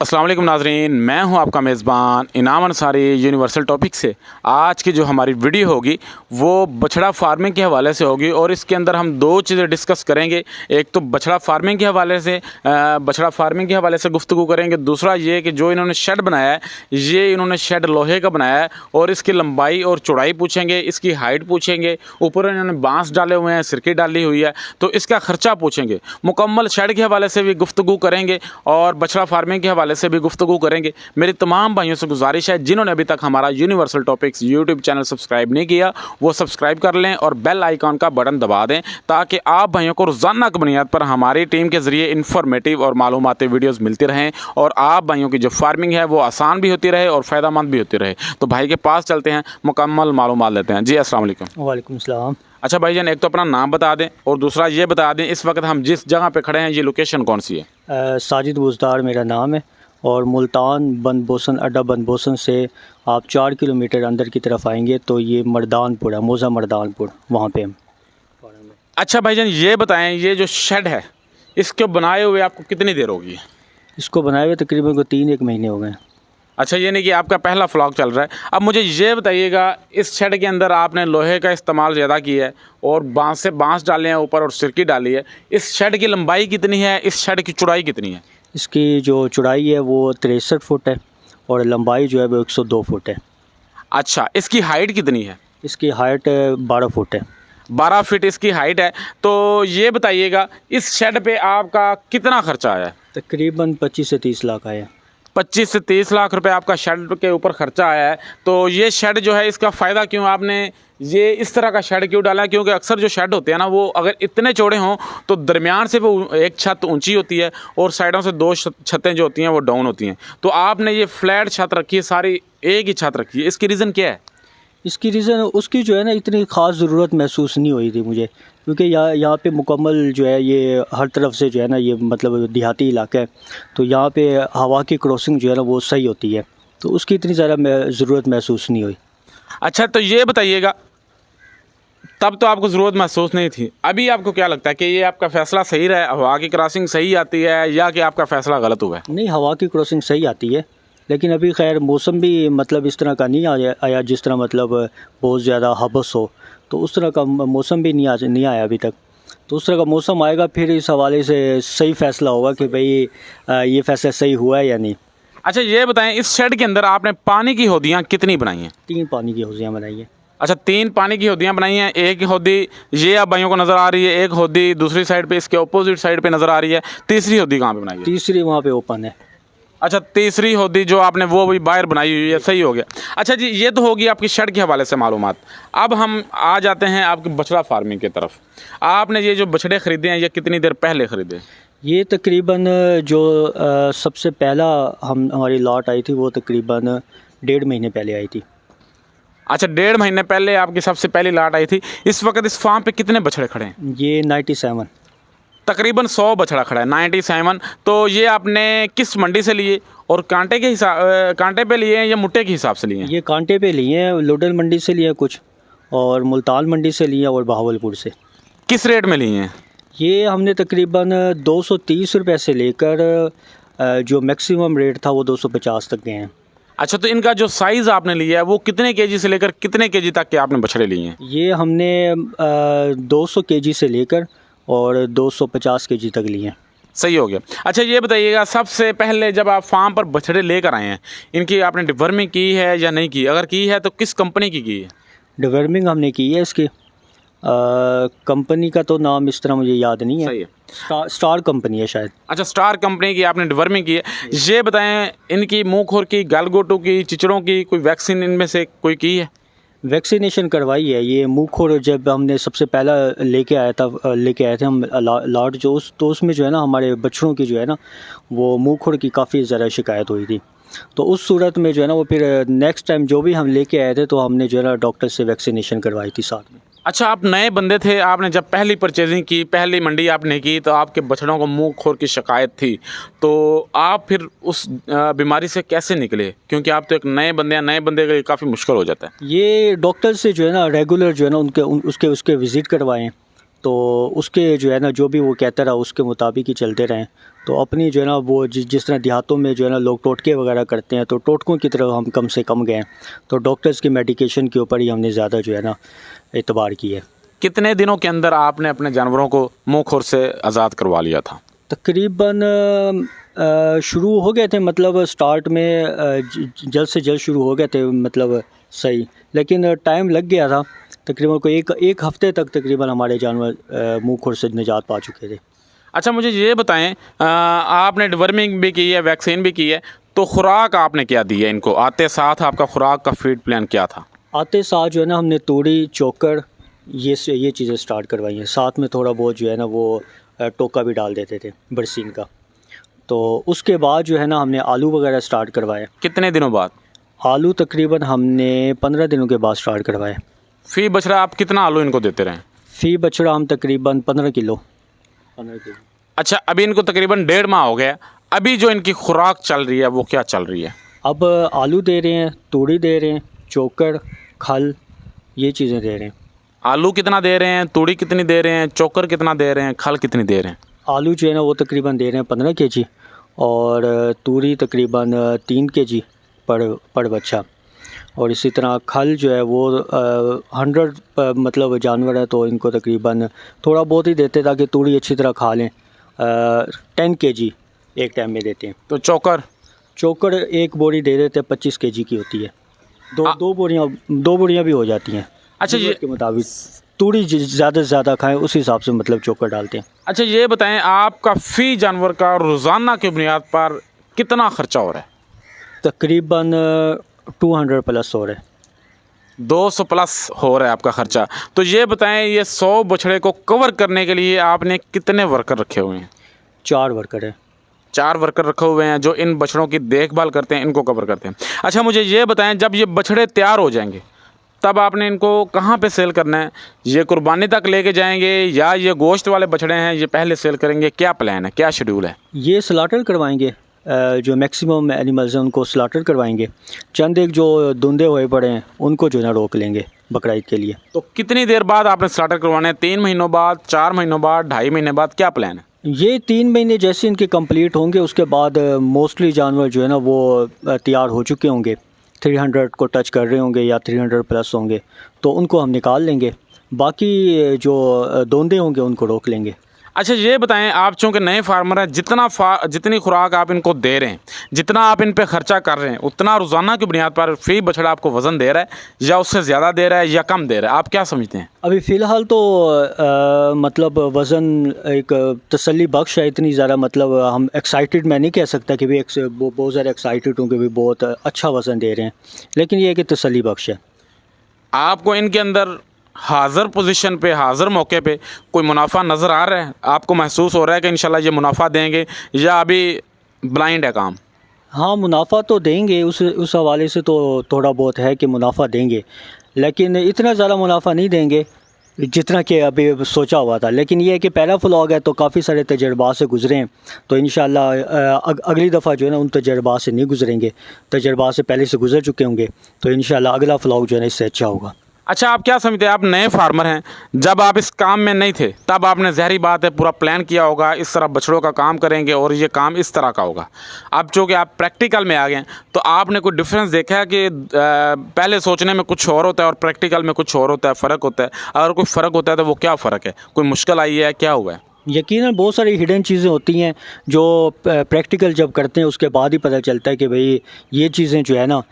अस्सलाम वालेकुम नाज़रीन, मैं हूं आपका मेज़बान इनाम अंसारी यूनिवर्सल टॉपिक से। आज की जो हमारी वीडियो होगी वो बछड़ा फार्मिंग के हवाले से होगी और इसके अंदर हम दो चीज़ें डिस्कस करेंगे। एक तो बछड़ा फार्मिंग के हवाले से गुफ्तगू करेंगे। दूसरा ये कि जो इन्होंने शेड बनाया है, ये इन्होंने शेड लोहे का बनाया है और इसकी लंबाई और चौड़ाई पूछेंगे, इसकी हाइट पूछेंगे। ऊपर इन्होंने बांस डाले हुए हैं, सिरकी डाली हुई है, तो इसका ख़र्चा पूछेंगे। मुकम्मल शेड के हवाले से भी गुफ्तगू करेंगे और बछड़ा फार्मिंग के हवाले से भी गुफ्तगू करेंगे। मेरी तमाम भाइयों से गुजारिश है, जिन्होंने अभी तक हमारा universal topics YouTube channel subscribe नहीं किया वो सब्सक्राइब कर लें और बेल आइकॉन का बटन दबा दें, ताकि आप भाइयों को रोज़ाना की बुनियाद पर हमारी टीम के ज़रिए इन्फॉर्मेटिव और मालूमाती वीडियोज़ मिलती रहें और आप भाइयों की जो फार्मिंग है वो आसान भी होती रहे और फ़ायदेमंद भी होती रहे। तो भाई के पास चलते हैं, मुकम्मल मालूमात लेते हैं। जी अस्सलाम वालेकुम। वालेकुम सलाम। अच्छा भाईजान, एक तो अपना नाम बता दें और दूसरा ये बता दें इस वक्त हम जिस जगह पे खड़े हैं ये लोकेशन कौन सी है? साजिद बुज़दार मेरा नाम है और मुल्तान बनबोसन अड्डा बनबोसन से आप 4 किलोमीटर अंदर की तरफ आएंगे तो ये मर्दानपुर है, मौज़ा मर्दानपुर, वहाँ पे हम। अच्छा भाईजान, ये बताएं ये जो शेड है इसके बनाए हुए आपको कितनी देर होगी? इसको बनाए हुए तकरीबन को 3-1 महीने हो गए। अच्छा, ये नहीं कि आपका पहला फ्लॉग चल रहा है। अब मुझे ये बताइएगा, इस शेड के अंदर आपने लोहे का इस्तेमाल ज़्यादा किया है और बांस डाले हैं ऊपर और सिरकी डाली है। इस शेड की लंबाई कितनी है, इस शेड की चौड़ाई कितनी है? इसकी जो चौड़ाई है वो 63 फुट है और लंबाई जो है वो 102 फुट है। अच्छा, इसकी हाइट कितनी है? इसकी हाइट 12 फुट है। 12 फीट इसकी हाइट है। तो ये बताइएगा इस शेड पे आपका कितना खर्चा आया है? तकरीबन 25 से 30 लाख आया। 25 से 30 लाख रुपए आपका शेड के ऊपर खर्चा आया है। तो ये शेड जो है इसका फ़ायदा क्यों, आपने ये इस तरह का शेड क्यों डाला? क्योंकि अक्सर जो शेड होते हैं ना वो अगर इतने चौड़े हों तो दरमियान से वो एक छत ऊंची होती है और साइडों से दो छतें जो होती हैं वो डाउन होती हैं। तो आपने ये फ्लैट छत रखी है, सारी एक ही छत रखी है, इसकी रीज़न क्या है? इसकी रीज़न उसकी जो है ना इतनी ख़ास ज़रूरत महसूस नहीं हुई थी मुझे, क्योंकि यहाँ पे मुकम्मल जो है ये हर तरफ से जो है ना ये मतलब देहाती इलाका है, तो यहाँ पे हवा की क्रॉसिंग जो है ना वो सही होती है, तो उसकी इतनी ज़्यादा ज़रूरत महसूस नहीं हुई। अच्छा, तो ये बताइएगा तब तो आपको ज़रूरत महसूस नहीं थी, अभी आपको क्या लगता है कि ये आपका फ़ैसला सही रहा है, हवा की क्रॉसिंग सही आती है या कि आपका फ़ैसला गलत हुआ है? नहीं, हवा की क्रॉसिंग सही आती है, लेकिन अभी खैर मौसम भी मतलब इस तरह का नहीं आया जिस तरह मतलब बहुत ज़्यादा हबस हो, तो उस तरह का मौसम भी नहीं आया अभी तक। तो उस तरह का मौसम आएगा फिर इस हवाले से सही फ़ैसला होगा कि भाई ये फ़ैसला सही हुआ है या नहीं। अच्छा, ये बताएं इस शेड के अंदर आपने पानी की हौदियाँ कितनी बनाई हैं? 3 पानी की हौदियाँ बनाई हैं। अच्छा, 3 पानी की हौदियाँ बनाई हैं। एक हौदी ये आप भाइयों को नज़र आ रही है, एक हौदी दूसरी साइड पे इसके अपोजिट साइड पे नज़र आ रही है, तीसरी हौदी कहाँ पे बनाई है? तीसरी वहाँ पे ओपन है। अच्छा, तीसरी हौदी जो आपने वो भी बाहर बनाई हुई है, सही हो गया। अच्छा जी, ये तो होगी आपकी शेड के हवाले से मालूमात। अब हम आ जाते हैं आपकी बछड़ा फार्मिंग की तरफ। आपने ये जो बछड़े ख़रीदे हैं ये कितनी देर पहले ख़रीदे? ये तकरीबन जो सबसे पहला हमारी लॉट आई थी वो तकरीबन 1.5 महीने पहले आई थी। अच्छा, 1.5 महीने पहले आपकी सबसे पहली लॉट आई थी। इस वक्त इस फार्म पे कितने बछड़े खड़े हैं? ये 97 तकरीबन 100 बछड़ा खड़ा है, 97। तो ये आपने किस मंडी से लिए और कांटे पे लिए हैं या मुट्टे के हिसाब से लिए हैं? ये कांटे पे लिए हैं, लोडल मंडी से लिए कुछ और मुल्तान मंडी से लिए और बहावलपुर से। किस रेट में लिए हैं? ये हमने तकरीबन 230 रुपये से लेकर जो मैक्सिमम रेट था वो 250 तक गए हैं। अच्छा, तो इनका जो साइज़ आपने लिया है वो कितने केजी से लेकर कितने केजी तक के आपने बछड़े लिए हैं? ये हमने 200 केजी से लेकर और 250 केजी तक लिए हैं। सही हो गया। अच्छा, ये बताइएगा सबसे पहले जब आप फार्म पर बछड़े लेकर आए हैं, इनकी आपने डिवर्मिंग की है या नहीं की? अगर की है तो किस कंपनी की है? डिवर्मिंग हमने की है इसकी। कंपनी का तो नाम इस तरह मुझे याद नहीं है। सही है। स्टार कंपनी है शायद। अच्छा, स्टार कंपनी की आपने डिवर्मिंग की है। ये बताएं इनकी मुँह खुर की, गलगोटू की, चिचड़ों की कोई वैक्सीन इनमें से कोई की है? वैक्सीनेशन करवाई है। ये मुँह खुर जब हमने सबसे पहला लेके आए थे हम लॉट जो तो उसमें जो है ना हमारे बछड़ों की जो है ना वो मुँह खुर की काफ़ी ज़्यादा शिकायत हुई थी। तो उस सूरत में जो है ना वो फिर नेक्स्ट टाइम जो भी हम लेके आए थे तो हमने जो है ना डॉक्टर से वैक्सीनेशन करवाई थी साथ में। अच्छा, आप नए बंदे थे, आपने जब पहली परचेजिंग की, पहली मंडी आपने की तो आपके बछड़ों को मुंह खोर की शिकायत थी, तो आप फिर उस बीमारी से कैसे निकले? क्योंकि आप तो एक नए बंदे हैं, नए बंदे के लिए काफ़ी मुश्किल हो जाता है। ये डॉक्टर से जो है ना रेगुलर जो है ना उसके विज़िट करवाएं, तो उसके जो है ना जो भी वो कहता रहा उसके मुताबिक ही चलते रहें। तो अपनी जो है ना वो जिस तरह देहातों में जो है ना लोग टोटके वगैरह करते हैं, तो टोटकों की तरफ हम कम से कम गए। तो डॉक्टर्स की मेडिकेशन के ऊपर ही हमने ज़्यादा जो है ना एतबार किया है। कितने दिनों के अंदर आपने अपने जानवरों को मुँह खुर से आज़ाद करवा लिया था? तकरीबन शुरू हो गए थे, मतलब स्टार्ट में जल्द से जल्द शुरू हो गए थे, मतलब सही, लेकिन टाइम लग गया था। तकरीबन कोई एक हफ़्ते तक तकरीबन हमारे जानवर मुँह खुर से निजात पा चुके थे। अच्छा, मुझे ये बताएं, आपने डिवर्मिंग भी की है, वैक्सीन भी की है, तो खुराक आपने क्या दी है इनको? आते साथ आपका खुराक का फीड प्लान क्या था? आते साथ जो है ना हमने तूड़ी, चोकर, ये चीज़ें स्टार्ट करवाई हैं। साथ में थोड़ा बहुत जो है ना वो टोका भी डाल देते थे बरसीन का। तो उसके बाद जो है ना हमने आलू वगैरह स्टार्ट करवाए। कितने दिनों बाद? आलू तकरीबन हमने 15 दिनों के बाद स्टार्ट करवाए। फी बछड़ा आप कितना आलू इनको देते रहे? फ़ी बछड़ा हम तकरीबन 15 किलो। अच्छा, अभी इनको तकरीबन 1.5 माह हो गया, अभी जो इनकी खुराक चल रही है वो क्या चल रही है? अब आलू दे रहे हैं, तूड़ी दे रहे हैं, चोकर, खल, ये चीज़ें दे रहे हैं। आलू कितना दे रहे हैं, तूड़ी कितनी दे रहे हैं, चोकर कितना दे रहे हैं, खल कितनी दे रहे हैं? आलू जो है ना वो तकरीबन दे रहे हैं 15 केजी, और तूड़ी तकरीबन 3 केजी पर बच्चा। और इसी तरह खल जो है वो 100 मतलब जानवर है तो इनको तकरीबन थोड़ा बहुत ही देते ताकि तूड़ी अच्छी तरह खा लें। 10 केजी एक टाइम में देते हैं। तो चोकर एक बोरी दे देते हैं, 25 केजी की होती है। दो बोरियां भी हो जाती हैं। अच्छा, ये के मुताबिक तूड़ी ज़्यादा से ज़्यादा खाएं उस हिसाब से मतलब चोकर डालते हैं। अच्छा, ये बताएं, आपका फ़ी जानवर का रोज़ाना की बुनियाद पर कितना ख़र्चा हो रहा है? तकरीबन 200 प्लस हो रहा है। 200 प्लस हो रहा है आपका ख़र्चा। तो ये बताएं, ये 100 बछड़े को कवर करने के लिए आपने कितने वर्कर रखे हुए हैं? 4 वर्कर है। 4 वर्कर रखे हुए हैं जो इन बछड़ों की देखभाल करते हैं, इनको कवर करते हैं। अच्छा, मुझे ये बताएं, जब ये बछड़े तैयार हो जाएंगे तब आपने इनको कहाँ पे सेल करना है? ये कुर्बानी तक लेके जाएंगे या ये गोश्त वाले बछड़े हैं ये पहले सेल करेंगे? क्या प्लान है, क्या शेड्यूल है? ये स्लाटर करवाएंगे, जो मैक्सिमम एनिमल्स हैं उनको स्लाटर करवाएंगे। चंद एक जो धुंधे हुए पड़े हैं उनको जो है ना रोक लेंगे बकरा ईद के लिए। तो कितनी देर बाद आपने स्लाटर करवाना है? 3 महीनों बाद, 4 महीनों बाद, 2.5 महीने बाद, क्या प्लान है? ये 3 महीने जैसे इनके कंप्लीट होंगे उसके बाद मोस्टली जानवर जो है ना वो तैयार हो चुके होंगे, 300 को टच कर रहे होंगे या 300 प्लस होंगे, तो उनको हम निकाल लेंगे। बाकी जो दोंदे होंगे उनको रोक लेंगे। अच्छा, ये बताएं, आप चूँकि नए फार्मर हैं, जितनी खुराक आप इनको दे रहे हैं, जितना आप इन पे खर्चा कर रहे हैं, उतना रोज़ाना की बुनियाद पर फ़ी बछड़ा आपको वज़न दे रहा है या उससे ज़्यादा दे रहा है या कम दे रहा है? आप क्या समझते हैं? अभी फ़िलहाल तो मतलब वज़न एक तसल्ली बख्श है, इतनी ज़्यादा मतलब हम एक्साइटेड मैं नहीं कह सकता कि भी बहुत ज़्यादा एक्साइटेड हूँ कि भी बहुत अच्छा वज़न दे रहे हैं, लेकिन ये है कि तसल्ली बख्श है। आपको इनके अंदर हाज़िर पोजीशन पे, हाज़िर मौके पे कोई मुनाफा नज़र आ रहा है? आपको महसूस हो रहा है कि इंशाल्लाह ये मुनाफा देंगे या अभी ब्लाइंड है काम? हाँ, मुनाफा तो देंगे, उस हवाले से तो थोड़ा बहुत है कि मुनाफा देंगे, लेकिन इतना ज़्यादा मुनाफा नहीं देंगे जितना कि अभी सोचा हुआ था। लेकिन ये है कि पहला व्लॉग है तो काफ़ी सारे तजर्बात से गुज़रे हैं, तो इंशाल्लाह अगली दफ़ा जो है ना उन तजर्बात से नहीं गुज़रेंगे, तजर्बात से पहले से गुज़र चुके होंगे, तो इंशाल्लाह अगला व्लॉग जो है ना इससे अच्छा होगा। अच्छा, आप क्या समझते हैं, आप नए फार्मर हैं, जब आप इस काम में नहीं थे तब आपने ज़ाहिर बात है पूरा प्लान किया होगा, इस तरह बछड़ों का काम करेंगे और ये काम इस तरह का होगा। अब चूँकि आप प्रैक्टिकल में आ गए तो आपने कोई डिफरेंस देखा है कि पहले सोचने में कुछ और होता है और प्रैक्टिकल में कुछ और होता है, फ़र्क होता है? अगर कोई फ़र्क होता है तो वो क्या फ़र्क है? कोई मुश्किल आई है, क्या हुआ है? यकीनन बहुत सारी हिडन चीज़ें होती हैं जो प्रैक्टिकल जब करते हैं उसके बाद ही पता चलता है कि भाई ये चीज़ें जो है ना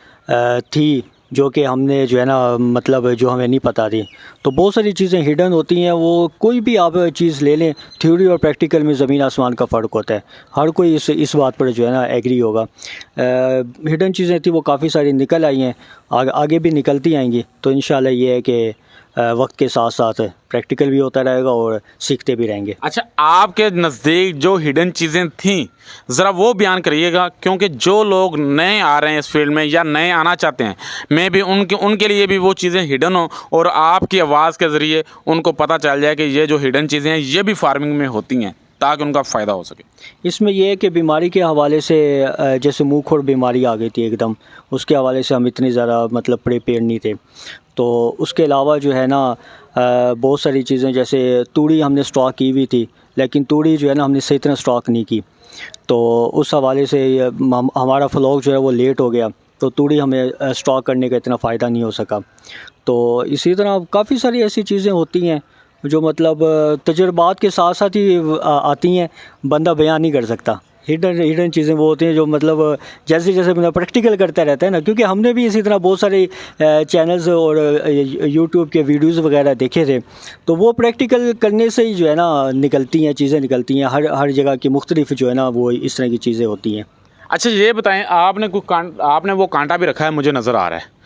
थी जो कि हमने जो है ना मतलब जो हमें नहीं पता थी। तो बहुत सारी चीज़ें हिडन होती हैं, वो कोई भी आप चीज़ ले लें, थ्योरी और प्रैक्टिकल में ज़मीन आसमान का फ़र्क होता है। हर कोई इस बात पर जो है ना एग्री होगा। हिडन चीज़ें थी वो काफ़ी सारी निकल आई हैं, आगे भी निकलती आएंगी। तो इंशाल्लाह ये है कि वक्त के साथ साथ प्रैक्टिकल भी होता रहेगा और सीखते भी रहेंगे। अच्छा, आपके नज़दीक जो हिडन चीज़ें थीं ज़रा वो बयान करिएगा, क्योंकि जो लोग नए आ रहे हैं इस फील्ड में या नए आना चाहते हैं, मैं भी उनके लिए भी वो चीज़ें हिडन हो और आपकी आवाज़ के ज़रिए उनको पता चल जाए कि ये जो हिडन चीज़ें हैं ये भी फार्मिंग में होती हैं, ताकि उनका फ़ायदा हो सके। इसमें यह है कि बीमारी के हवाले से जैसे मुँह खुर बीमारी आ गई थी एकदम, उसके हवाले से हम इतने ज़्यादा मतलब प्रिपेयर नहीं थे। तो उसके अलावा जो है ना बहुत सारी चीज़ें, जैसे तूड़ी हमने स्टॉक की हुई थी, लेकिन तूड़ी जो है ना हमने सही तरह स्टॉक नहीं की, तो उस हवाले से हमारा फ्लॉक जो है वो लेट हो गया, तो तूड़ी हमें स्टॉक करने का इतना फ़ायदा नहीं हो सका। तो इसी तरह काफ़ी सारी ऐसी चीज़ें होती हैं जो मतलब तजुर्बात के साथ साथ ही आती हैं, बंदा बयान नहीं कर सकता। हिडन चीज़ें वो होती हैं जो मतलब जैसे जैसे बंदा प्रैक्टिकल करता रहता है ना, क्योंकि हमने भी इसी तरह बहुत सारे चैनल्स और यूट्यूब के वीडियोस वगैरह देखे थे, तो वो प्रैक्टिकल करने से ही जो है ना निकलती हैं, चीज़ें निकलती हैं। हर जगह की मुख्तलिफ जो है ना वो इस तरह की चीज़ें होती हैं। अच्छा ये बताएं, आपने वो कांटा भी रखा है, मुझे नज़र आ रहा है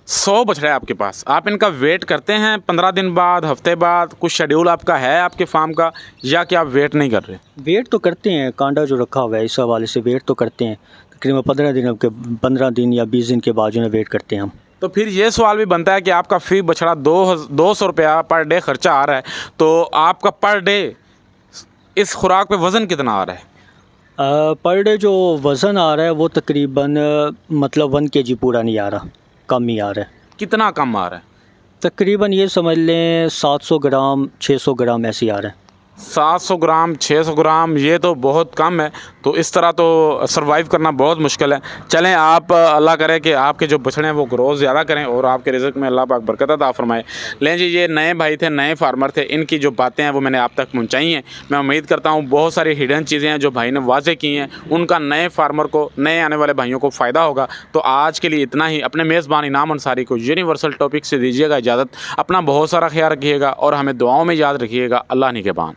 100 बछड़े आपके पास, आप इनका वेट करते हैं 15 दिन बाद, हफ्ते बाद? कुछ शेड्यूल आपका है आपके फार्म का, या कि आप वेट नहीं कर रहे? वेट तो करते हैं, कांटा जो रखा हुआ है इस हवाले से वेट तो करते हैं, तकरीबन 15 दिन या 20 दिन के बाद जो है वेट करते हैं हम। तो फिर ये सवाल भी बनता है कि आपका फी बछड़ा 200 रुपया पर डे ख़र्चा आ रहा है, तो आपका पर डे इस खुराक पे वज़न कितना आ रहा है? पर डे जो वज़न आ रहा है वो तकरीबन मतलब 1 kg पूरा नहीं आ रहा, कम ही आ रहा है। कितना कम आ रहा है? तकरीबन ये समझ लें 700 ग्राम 600 ग्राम ऐसे ही आ रहा है। 700 ग्राम 600 ग्राम, ये तो बहुत कम है, तो इस तरह तो सरवाइव करना बहुत मुश्किल है। चलें, आप अल्लाह करे कि आपके जो बछड़े हैं वो ग्रोथ ज़्यादा करें और आपके रिज़्क़ में अल्लाह पाक बरकत अता फरमाए। लें जी, ये नए भाई थे, नए फार्मर थे, इनकी जो बातें हैं वो मैंने आप तक पहुँचाई हैं। मैं उम्मीद करता हूँ बहुत सारी हिडन चीज़ें हैं जो भाई ने वाज़े की हैं, उनका नए फार्मर को, नए आने वाले भाइयों को फ़ायदा होगा। तो आज के लिए इतना ही। अपने मेज़बान इनाम अंसारी को यूनिवर्सल टॉपिक से दीजिएगा इजाज़त। अपना बहुत सारा ख्याल रखिएगा और हमें दुआओं में याद रखिएगा। अल्लाह निगहबान।